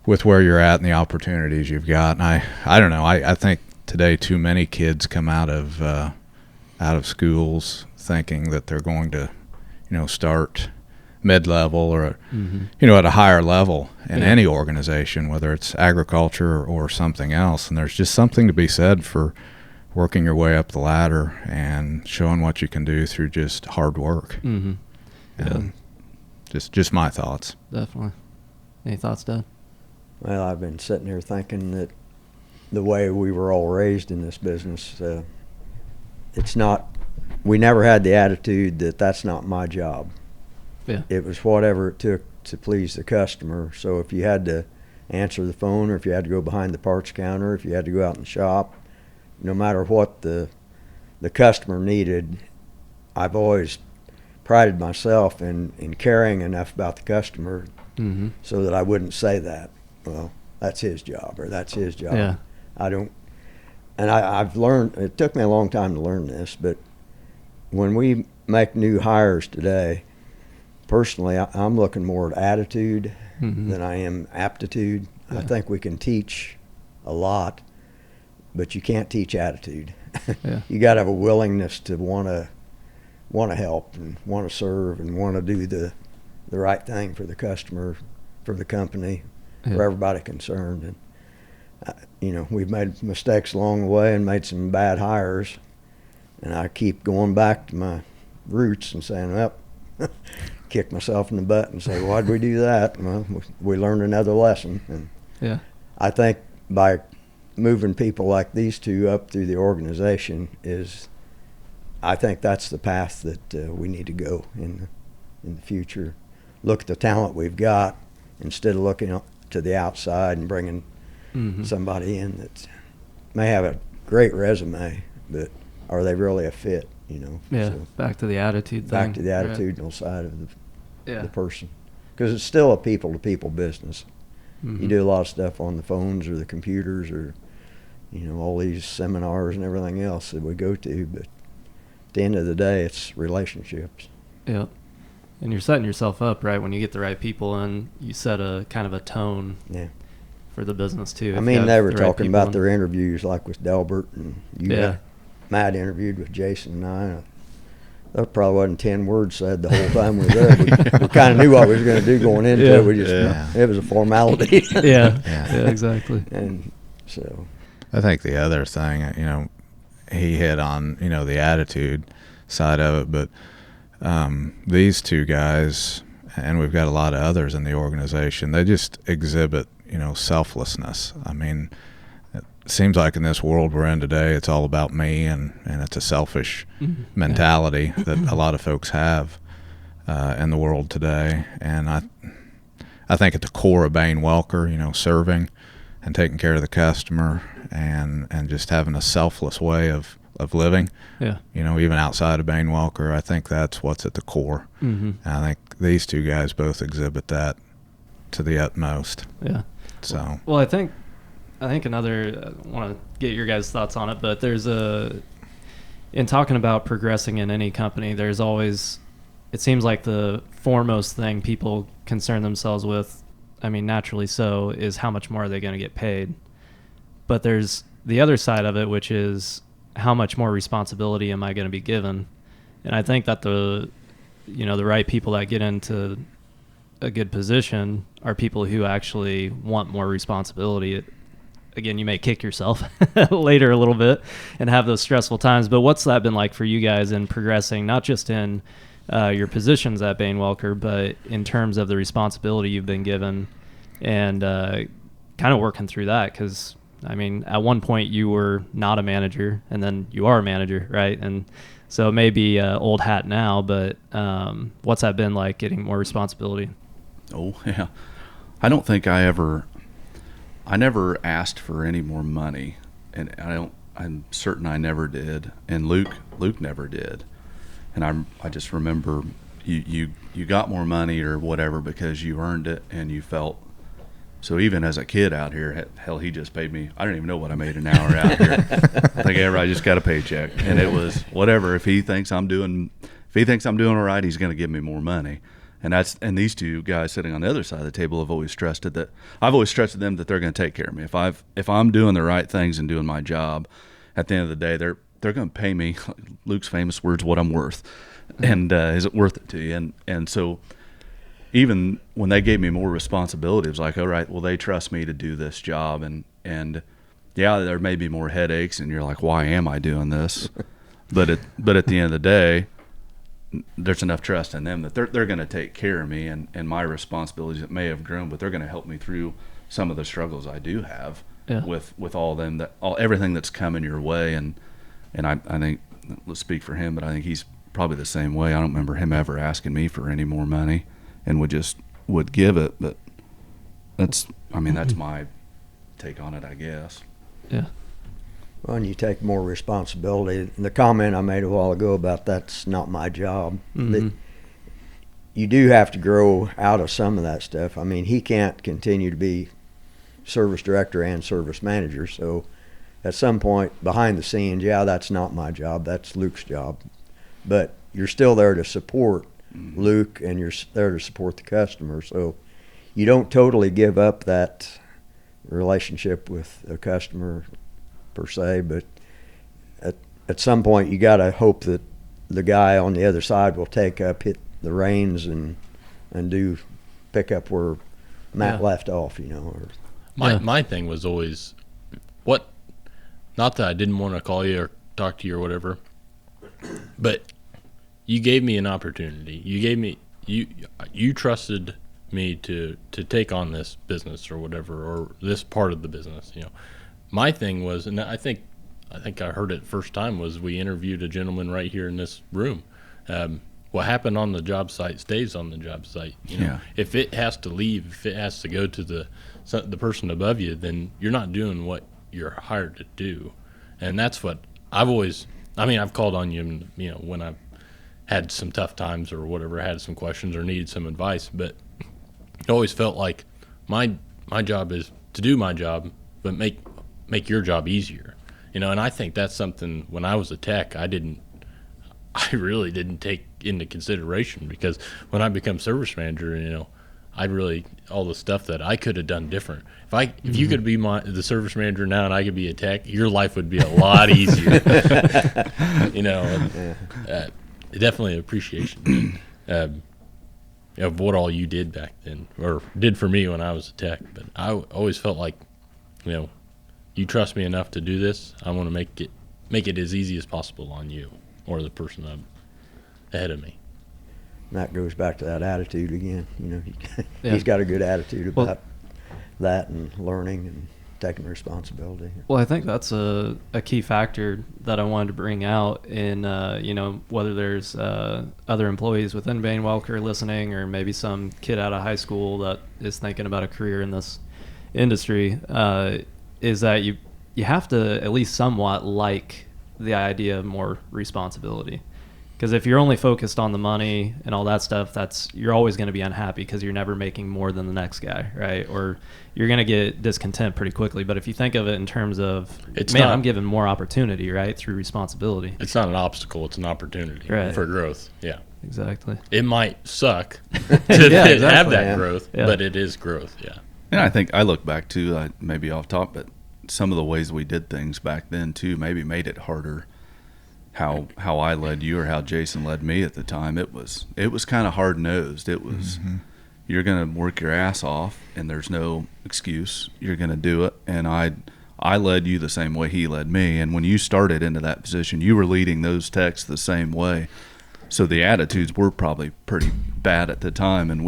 [SPEAKER 2] with where you're at and the opportunities you've got. And I don't know, I think today too many kids come out of schools thinking that they're going to start mid-level or at a higher level in any organization, whether it's agriculture or something else. And there's just something to be said for working your way up the ladder and showing what you can do through just hard work. Just my thoughts.
[SPEAKER 1] Definitely. Any thoughts, Dad?
[SPEAKER 5] Well, I've been sitting here thinking that the way we were all raised in this business, we never had the attitude that that's not my job.
[SPEAKER 1] Yeah.
[SPEAKER 5] It was whatever it took to please the customer. So if you had to answer the phone, or if you had to go behind the parts counter, if you had to go out in the shop, no matter what the customer needed, I've always prided myself in caring enough about the customer so that I wouldn't say that, well, that's his job, or that's his job.
[SPEAKER 1] Yeah.
[SPEAKER 5] I've learned, it took me a long time to learn this, but when we make new hires today, personally, I'm looking more at attitude than I am aptitude.
[SPEAKER 1] Yeah.
[SPEAKER 5] I think we can teach a lot, but you can't teach attitude.
[SPEAKER 1] Yeah.
[SPEAKER 5] You got to have a willingness to want to help and want to serve and want to do the right thing for the customer, for the company, for everybody concerned. And we've made mistakes along the way and made some bad hires, and I keep going back to my roots and saying, well, kick myself in the butt and say, why'd we do that? Well, we learned another lesson. And
[SPEAKER 1] Yeah.
[SPEAKER 5] I think by moving people like these two up through the organization I think that's the path that we need to go in the future. Look at the talent we've got instead of looking to the outside and bringing somebody in that may have a great resume, but are they really a fit?
[SPEAKER 1] Yeah.
[SPEAKER 5] So
[SPEAKER 1] Back to the attitude thing.
[SPEAKER 5] back to the
[SPEAKER 1] Right.
[SPEAKER 5] attitudinal side of
[SPEAKER 1] Yeah.
[SPEAKER 5] the person, because it's still a people-to-people business.
[SPEAKER 1] Mhm.
[SPEAKER 5] You do a lot of stuff on the phones or the computers or all these seminars and everything else that we go to, but at the end of the day, it's relationships.
[SPEAKER 1] Yeah. And you're setting yourself up, right? When you get the right people in, you set a kind of a tone
[SPEAKER 5] Yeah.
[SPEAKER 1] for the business too.
[SPEAKER 5] I
[SPEAKER 1] if you
[SPEAKER 5] mean,
[SPEAKER 1] have
[SPEAKER 5] they were
[SPEAKER 1] the right
[SPEAKER 5] talking
[SPEAKER 1] people
[SPEAKER 5] about
[SPEAKER 1] in.
[SPEAKER 5] their interviews, like with Delbert and you.
[SPEAKER 1] Yeah.
[SPEAKER 5] Matt interviewed with Jason and I. There probably wasn't 10 words said the whole time we were there. We kind of knew what we was going to do going into
[SPEAKER 1] Yeah.
[SPEAKER 5] it. We just it was a formality.
[SPEAKER 1] Yeah.
[SPEAKER 2] Yeah.
[SPEAKER 1] Yeah, exactly.
[SPEAKER 5] And so
[SPEAKER 2] I think the other thing, he hit on, the attitude side of it, but these two guys, and we've got a lot of others in the organization, they just exhibit, selflessness. I mean, it seems like in this world we're in today, it's all about me, and it's a selfish mentality that a lot of folks have in the world today. And I think at the core of Bane Welker, serving and taking care of the customer and just having a selfless way of living,
[SPEAKER 1] Yeah.
[SPEAKER 2] even outside of Bane Welker, I think that's what's at the core.
[SPEAKER 1] Mm-hmm.
[SPEAKER 2] And I think these two guys both exhibit that to the utmost.
[SPEAKER 1] Yeah.
[SPEAKER 2] So
[SPEAKER 1] Well, I think another, I want to get your guys' thoughts on it, but in talking about progressing in any company, there's always, it seems like the foremost thing people concern themselves with, I mean, naturally so, is how much more are they going to get paid. But there's the other side of it, which is how much more responsibility am I going to be given? And I think that the right people that get into a good position are people who actually want more responsibility. Again, you may kick yourself later a little bit and have those stressful times, but what's that been like for you guys in progressing, not just in your positions at Bane Welker, but in terms of the responsibility you've been given and kind of working through that? Because, I mean, at one point you were not a manager, and then you are a manager, right? And so it may be old hat now, but what's that been like, getting more responsibility?
[SPEAKER 4] Oh, yeah. I don't think I never asked for any more money, and I'm certain I never did, and Luke never did. And I just remember you got more money or whatever because you earned it and you felt. So even as a kid out here, hell, he just paid me. I don't even know what I made an hour out here. I think I just got a paycheck, and it was whatever. If he thinks I'm doing all right, he's going to give me more money. And these two guys sitting on the other side of the table have always trusted that. I've always trusted them that they're going to take care of me. If I'm doing the right things and doing my job, at the end of the day, they're going to pay me. Luke's famous words, what I'm worth, and is it worth it to you? And so even when they gave me more responsibility, it was like, all right, well, they trust me to do this job, and yeah, there may be more headaches, and you're like, why am I doing this? But at the end of the day, there's enough trust in them that they're going to take care of me and my responsibilities that may have grown, but they're going to help me through some of the struggles I do have with all them, everything that's coming your way. And I think, let's speak for him, but I think he's probably the same way. I don't remember him ever asking me for any more money and would give it. But that's my take on it, I guess.
[SPEAKER 1] Yeah.
[SPEAKER 5] Well, and you take more responsibility. The comment I made a while ago about that's not my job, that you do have to grow out of some of that stuff. I mean, he can't continue to be service director and service manager. So at some point behind the scenes, yeah, that's not my job. That's Luke's job. but you're still there to support Luke, and you're there to support the customer. So you don't totally give up that relationship with a customer per se, but at some point you got to hope that the guy on the other side will hit the reins and pick up where Matt left off, Or,
[SPEAKER 3] my thing was always not that I didn't want to call you or talk to you or whatever, but you gave me an opportunity. You trusted me to take on this business or whatever, or this part of the business. My thing was, and I think I heard it first time, was we interviewed a gentleman right here in this room. What happened on the job site stays on the job site. If it has to leave, if it has to go to the person above you, then you're not doing what you're hired to do. And that's what I've called on you, when I've had some tough times or whatever, had some questions or needed some advice, but it always felt like my job is to do my job, but make your job easier. And I think that's something when I was a tech, I really didn't take into consideration, because when I become service manager, all the stuff that I could have done different. If you could be the service manager now and I could be a tech, your life would be a lot easier. Definitely appreciation of what all you did back then, or did for me when I was a tech. But I always felt like, you trust me enough to do this. I want to make it as easy as possible on you or the person ahead of me.
[SPEAKER 5] And that goes back to that attitude again. He's got a good attitude about that and learning and taking responsibility.
[SPEAKER 1] Well, I think that's a key factor that I wanted to bring out in, whether there's other employees within Bane Welker listening, or maybe some kid out of high school that is thinking about a career in this industry, is that you have to at least somewhat like the idea of more responsibility. Because if you're only focused on the money and all that stuff, you're always going to be unhappy because you're never making more than the next guy, right? Or you're going to get discontent pretty quickly. But if you think of it in terms of, I'm given more opportunity, right, through responsibility.
[SPEAKER 3] It's not an obstacle; it's an opportunity for growth. Yeah,
[SPEAKER 1] exactly.
[SPEAKER 3] It might suck to have that growth, but it is growth. Yeah.
[SPEAKER 4] And I think I look back to maybe off top, but some of the ways we did things back then too maybe made it harder. How I led you or how Jason led me at the time, it was kind of hard nosed. It was you're gonna work your ass off and there's no excuse. You're gonna do it. And I led you the same way he led me. And when you started into that position, you were leading those techs the same way. So the attitudes were probably pretty bad at the time, and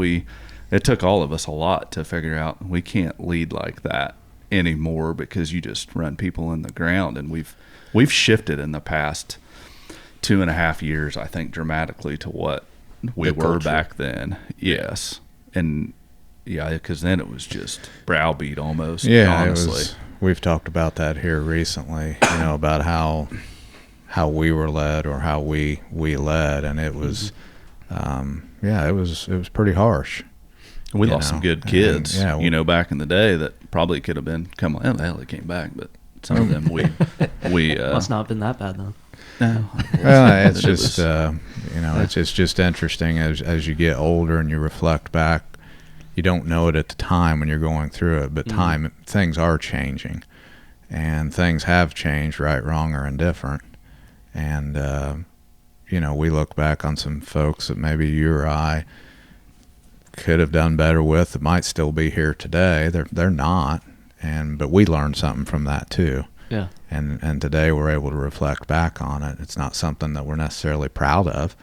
[SPEAKER 4] it took all of us a lot to figure out we can't lead like that anymore, because you just run people in the ground. And we've shifted in the past 2.5 years, I think, dramatically to what we were back then. Yes. And because then it was just browbeat almost.
[SPEAKER 2] Yeah,
[SPEAKER 4] honestly.
[SPEAKER 2] We've talked about that here recently, about how we were led or how we led, and it was it was pretty harsh.
[SPEAKER 4] We lost some good kids, back in the day that probably could have been they came back, but some of them we
[SPEAKER 1] must not have been that bad though.
[SPEAKER 2] No. Well, it's just it's just interesting as you get older and you reflect back. You don't know it at the time when you're going through it, but things are changing, and things have changed, right, wrong, or indifferent. And we look back on some folks that maybe you or I could have done better with that might still be here today. They're not, but we learned something from that too.
[SPEAKER 1] Yeah.
[SPEAKER 2] And today we're able to reflect back on it. It's not something that we're necessarily proud of,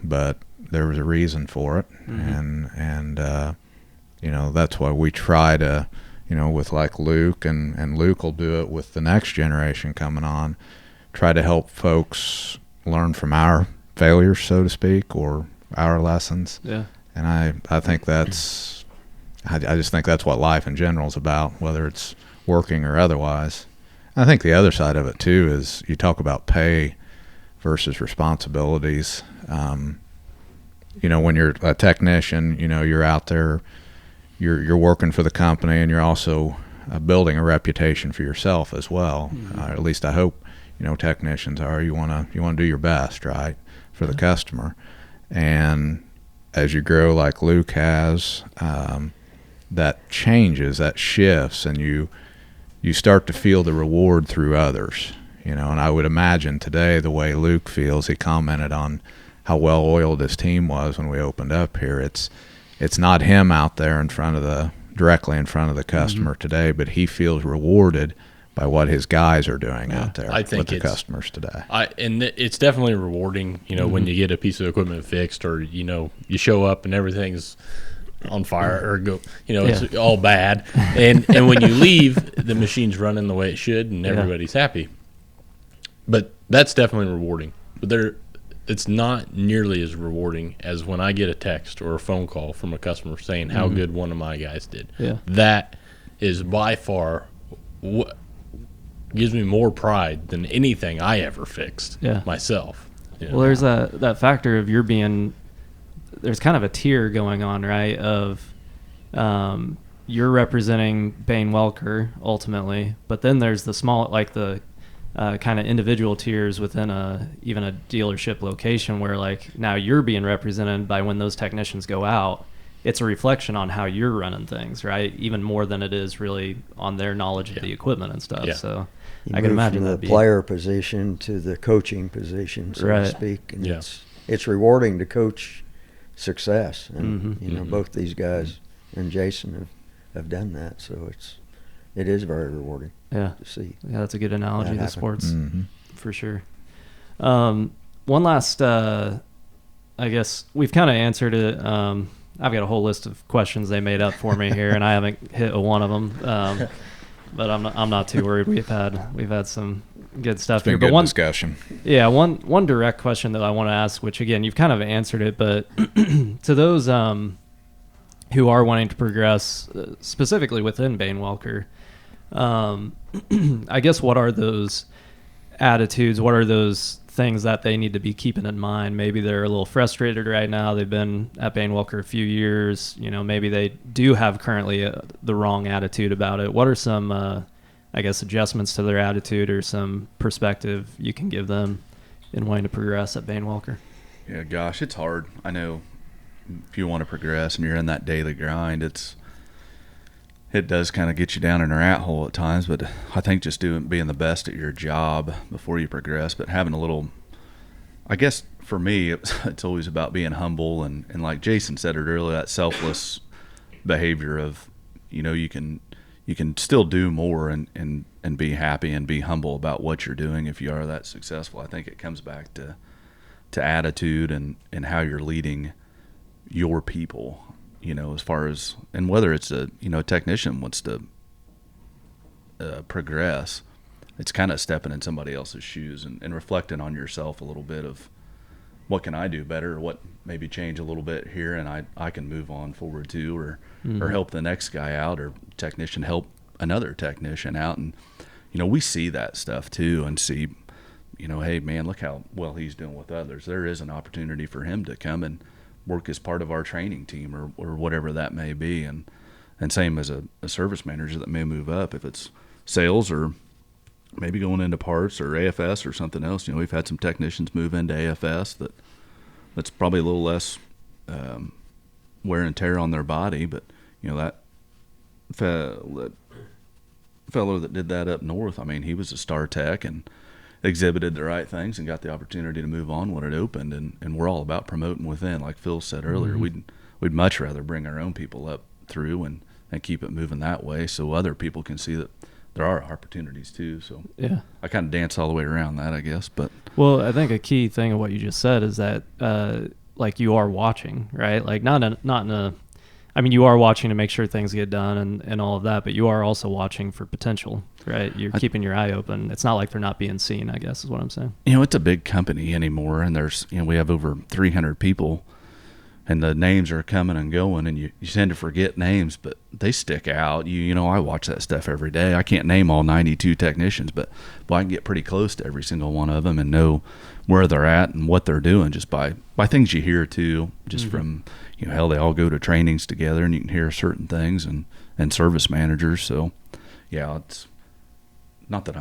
[SPEAKER 2] but there was a reason for it. And that's why we try to, with like Luke, and Luke will do it with the next generation coming on, try to help folks learn from our failures, so to speak, or our lessons.
[SPEAKER 1] Yeah.
[SPEAKER 2] And I think I just think that's what life in general is about, whether it's working or otherwise. I think the other side of it too is you talk about pay versus responsibilities. When you're a technician, you're out there, you're working for the company, and you're also building a reputation for yourself as well. At least I hope technicians are. You want to do your best, right, for the customer. And as you grow like Luke has, that changes, that shifts, and you start to feel the reward through others. And I would imagine today the way Luke feels, he commented on how well oiled his team was when we opened up here. It's not him out there directly in front of the customer today, but he feels rewarded by what his guys are doing out there with the customers today.
[SPEAKER 3] And it's definitely rewarding, when you get a piece of equipment fixed, or you show up and everything's on fire, or it's all bad, and when you leave, the machine's running the way it should, and everybody's happy. But that's definitely rewarding. But it's not nearly as rewarding as when I get a text or a phone call from a customer saying how good one of my guys did.
[SPEAKER 1] Yeah.
[SPEAKER 3] That is by far what gives me more pride than anything I ever fixed myself.
[SPEAKER 1] Well, there's that factor of there's kind of a tier going on, right, of you're representing Bane Welker ultimately, but then there's the small, like the kind of individual tiers within even a dealership location where like now you're being represented by when those technicians go out. It's a reflection on how you're running things, right? Even more than it is really on their knowledge of the equipment and stuff. Yeah. So
[SPEAKER 5] I can imagine from the player position to the coaching position, so to speak. And it's rewarding to coach success. And, both these guys and Jason have done that. So it is very rewarding to see. Yeah,
[SPEAKER 1] that's a good analogy to sports for sure. One last, I guess we've kind of answered it. I've got a whole list of questions they made up for me here, and I haven't hit one of them. But I'm not too worried. We've had some good stuff here.
[SPEAKER 2] But good discussion.
[SPEAKER 1] Yeah, one direct question that I want to ask, which again you've kind of answered it, but to those who are wanting to progress, specifically within Bane Welker, I guess what are those attitudes? What are those things that they need to be keeping in mind? Maybe they're a little frustrated right now. They've been at Bane Welker a few years. Maybe they do have currently the wrong attitude about it. What are some, I guess, adjustments to their attitude or some perspective you can give them in wanting to progress at Bane Welker?
[SPEAKER 4] Yeah, gosh, it's hard. I know if you want to progress and you're in that daily grind, it does kind of get you down in a rat hole at times, but I think just being the best at your job before you progress, but having a little, I guess for me, it's always about being humble and like Jason said it earlier, that selfless behavior of, you can still do more and be happy and be humble about what you're doing if you are that successful. I think it comes back to attitude and how you're leading your people. As far as, and whether it's a technician wants to progress, it's kind of stepping in somebody else's shoes and reflecting on yourself a little bit of what can I do better, or what maybe change a little bit here, and I can move on forward too, or help the next guy out, or technician help another technician out. And we see that stuff too, and see, hey man, look how well he's doing with others. There is an opportunity for him to come and work as part of our training team or whatever that may be. And same as a service manager that may move up, if it's sales or maybe going into parts or AFS or something else. We've had some technicians move into AFS that's probably a little less wear and tear on their body, but that fellow that did that up north, I mean, he was a star tech and exhibited the right things and got the opportunity to move on when it opened, and we're all about promoting within. Like Phil said earlier, we'd much rather bring our own people up through and keep it moving that way, so other people can see that there are opportunities too. So I kind of dance all the way around that, I guess. But
[SPEAKER 1] I think a key thing of what you just said is that like you are watching, right? Like not in a I mean, you are watching to make sure things get done and all of that, but you are also watching for potential, right? You're keeping your eye open. It's not like they're not being seen, I guess is what I'm saying.
[SPEAKER 4] It's a big company anymore, and there's, we have over 300 people, and the names are coming and going, and you tend to forget names, but they stick out. I watch that stuff every day. I can't name all 92 technicians, but I can get pretty close to every single one of them and know where they're at and what they're doing just by things you hear too, just from, hell, they all go to trainings together, and you can hear certain things and service managers. So, yeah, it's not that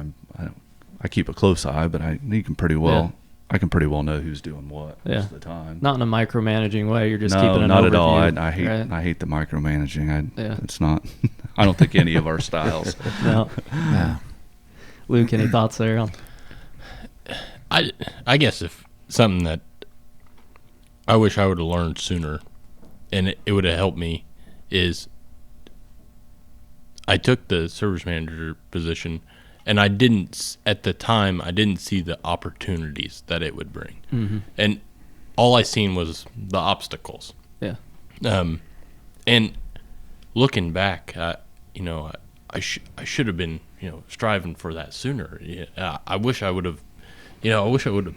[SPEAKER 4] I keep a close eye, but you can pretty well. I can pretty well know who's doing what most of the time.
[SPEAKER 1] Not in a micromanaging way. You're just
[SPEAKER 4] no,
[SPEAKER 1] keeping an
[SPEAKER 4] not
[SPEAKER 1] overview.
[SPEAKER 4] at all. I hate the micromanaging. It's not. I don't think any of our styles.
[SPEAKER 1] No.
[SPEAKER 2] Yeah.
[SPEAKER 1] Luke, any thoughts there? On?
[SPEAKER 3] I guess if something that I wish I would have learned sooner, and it would have helped me, is I took the service manager position, and at the time, I didn't see the opportunities that it would bring. Mm-hmm. And all I seen was the obstacles.
[SPEAKER 1] Yeah.
[SPEAKER 3] And looking back, I should have been, striving for that sooner. I wish I would have,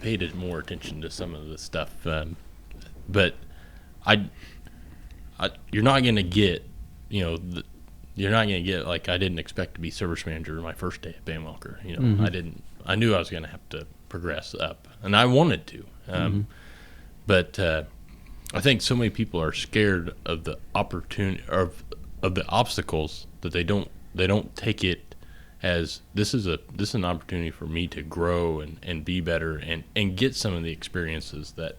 [SPEAKER 3] paid more attention to some of the stuff. But you're not going to get, you're not going to get, like, I didn't expect to be service manager my first day at Bane Welker. Mm-hmm. I knew I was going to have to progress up, and I wanted to. But I think so many people are scared of the opportunity, of the obstacles, that they don't take it as this is an opportunity for me to grow and be better and get some of the experiences that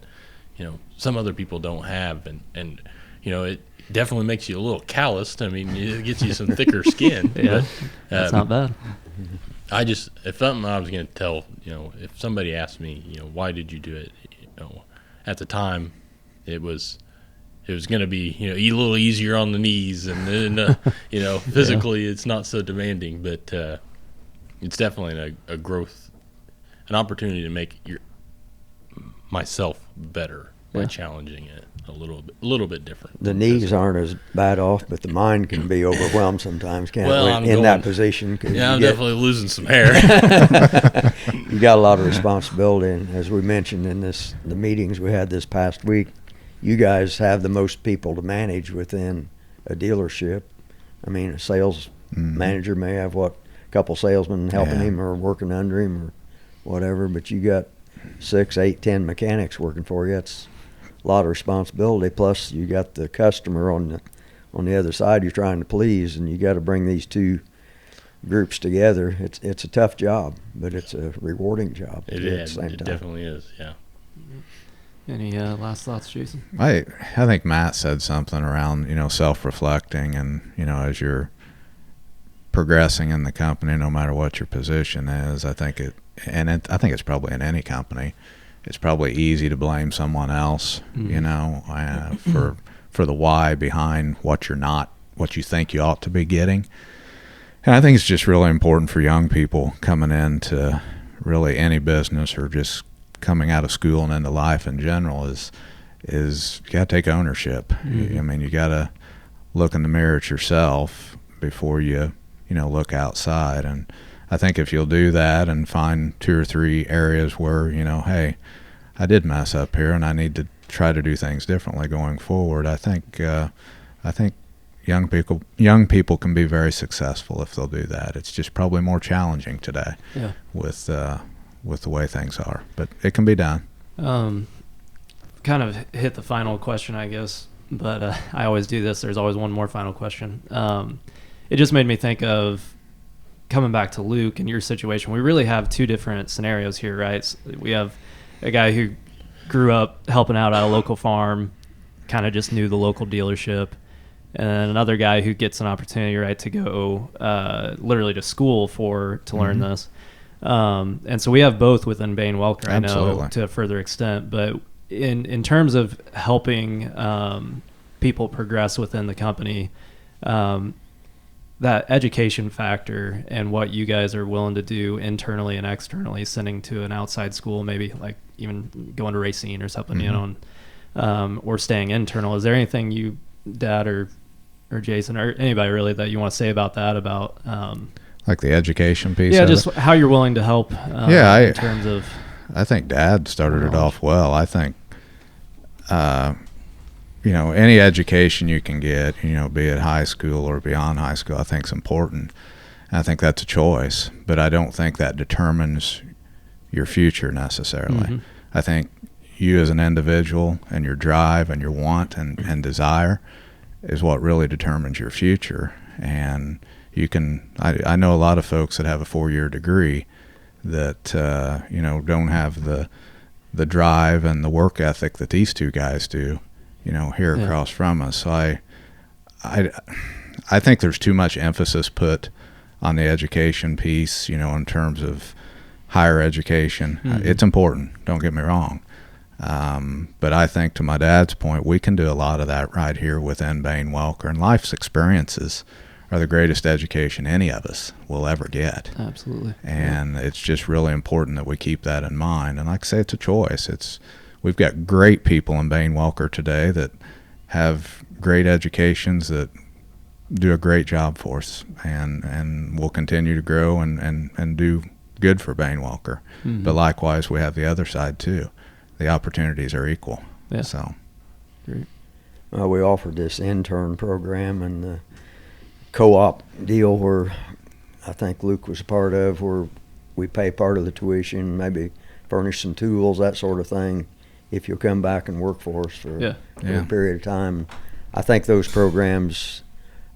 [SPEAKER 3] some other people don't have, and it definitely makes you a little calloused. I mean, it gets you some thicker skin.
[SPEAKER 1] Yeah,
[SPEAKER 3] but,
[SPEAKER 1] that's not bad.
[SPEAKER 3] If something I was going to tell, if somebody asked me, why did you do it? At the time, it was going to be, eat a little easier on the knees, and then, physically it's not so demanding, but it's definitely a growth, an opportunity to make myself better by challenging it a little bit different.
[SPEAKER 5] The knees aren't as bad off, but the mind can be overwhelmed sometimes, can't it?
[SPEAKER 3] In
[SPEAKER 5] that position.
[SPEAKER 3] I'm definitely losing some hair.
[SPEAKER 5] You got a lot of responsibility, and as we mentioned in the meetings we had this past week, you guys have the most people to manage within a dealership. I mean, a sales manager may have a couple salesmen helping him or working under him or whatever, but you got 6, 8, 10 mechanics working for you. It's a lot of responsibility. Plus, you got the customer on the other side you're trying to please, and you got to bring these two groups together. It's a tough job, but it's a rewarding job.
[SPEAKER 3] It definitely is. Yeah.
[SPEAKER 1] Any last thoughts, Jason?
[SPEAKER 2] I think Matt said something around self-reflecting, and as you're progressing in the company, no matter what your position is, I think it's probably in any company. It's probably easy to blame someone else, for the why behind what you think you ought to be getting. And I think it's just really important for young people coming into really any business or just coming out of school and into life in general is you got to take ownership. I mean, you got to look in the mirror at yourself before you look outside. And I think if you'll do that and find 2 or 3 areas where, hey, I did mess up here and I need to try to do things differently going forward, I think young people can be very successful if they'll do that. It's just probably more challenging today with the way things are, but it can be done.
[SPEAKER 1] Kind of hit the final question, I guess, but I always do this. There's always one more final question. It just made me think of coming back to Luke and your situation. We really have 2 different scenarios here, right? We have a guy who grew up helping out at a local farm, kind of just knew the local dealership, and then another guy who gets an opportunity, right, to go literally to school to learn this. And so we have both within Bane Welker, I know, to a further extent, but in terms of helping people progress within the company, that education factor and what you guys are willing to do internally and externally, sending to an outside school, maybe like even going to Racine or something, or staying internal. Is there anything you, Dad or Jason or anybody really, that you want to say about that, about
[SPEAKER 2] like the education piece?
[SPEAKER 1] Yeah, just how you're willing to help in terms of...
[SPEAKER 2] I think Dad started it off well. I think any education you can get, be it high school or beyond high school, I think is important. And I think that's a choice, but I don't think that determines your future necessarily. I think you as an individual and your drive and your want and desire is what really determines your future. And you can, I know a lot of folks that have a 4-year degree that don't have the drive and the work ethic that these two guys do, here across from us. So I think there's too much emphasis put on the education piece, in terms of higher education. It's important, don't get me wrong. But I think, to my dad's point, we can do a lot of that right here within Bane Welker, and life's experiences are the greatest education any of us will ever get.
[SPEAKER 1] Absolutely.
[SPEAKER 2] And it's just really important that we keep that in mind. And like I say, it's a choice. We've got great people in Bane Welker today that have great educations that do a great job for us, and will continue to grow and do good for Bane Welker. But likewise, we have the other side too. The opportunities are equal.
[SPEAKER 1] Yeah.
[SPEAKER 2] So
[SPEAKER 1] Great.
[SPEAKER 5] We offered this intern program and the co-op deal where I think Luke was a part of, where we pay part of the tuition, maybe furnish some tools, that sort of thing, if you'll come back and work for us for a period of time. I think those programs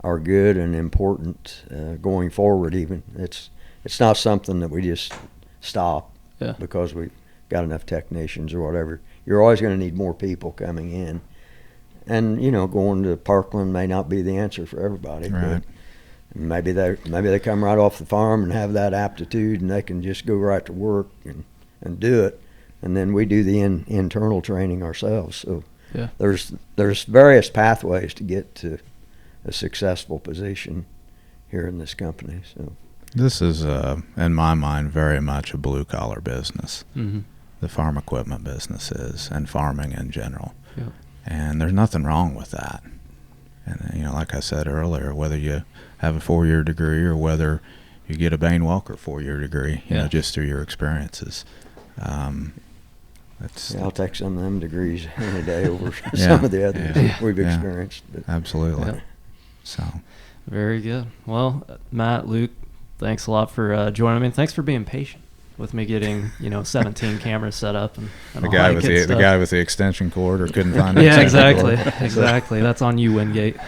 [SPEAKER 5] are good and important going forward even. It's not something that we just stop because we've got enough technicians or whatever. You're always going to need more people coming in. And, going to Parkland may not be the answer for everybody.
[SPEAKER 2] Right.
[SPEAKER 5] But maybe they come right off the farm and have that aptitude and they can just go right to work and do it. And then we do the internal training ourselves. So there's various pathways to get to a successful position here in this company. So
[SPEAKER 2] this is, in my mind, very much a blue-collar business. The farm equipment business is, and farming in general.
[SPEAKER 1] Yeah.
[SPEAKER 2] And there's nothing wrong with that. And, like I said earlier, whether you have a 4-year degree or whether you get a Bane Welker 4-year degree, just through your experiences.
[SPEAKER 5] I'll take some of them degrees any day over some of the others that we've experienced. But.
[SPEAKER 2] Absolutely.
[SPEAKER 1] Yeah.
[SPEAKER 2] So.
[SPEAKER 1] Very good. Well, Matt, Luke, thanks a lot for joining me. And thanks for being patient with me getting 17 cameras set up and
[SPEAKER 2] the guy with the extension cord or couldn't find it.
[SPEAKER 1] Yeah, exactly. That's on you, Wingate.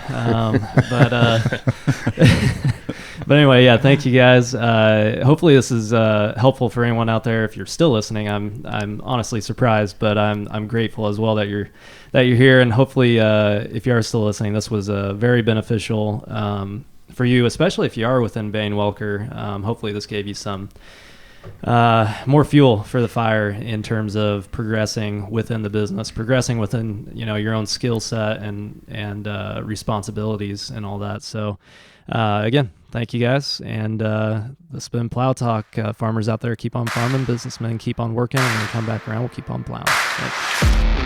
[SPEAKER 1] But anyway, thank you guys. Hopefully this is helpful for anyone out there. If you're still listening, I'm honestly surprised, but I'm grateful as well that you're here. And hopefully, if you are still listening, this was very beneficial for you, especially if you are within Bane Welker. Hopefully, this gave you some more fuel for the fire in terms of progressing within the business, progressing within your own skill set and responsibilities and all that. So again, thank you guys, and this has been Plowtalk. Farmers out there, keep on farming. Businessmen, keep on working, and when we come back around, we'll keep on plowing. Thanks.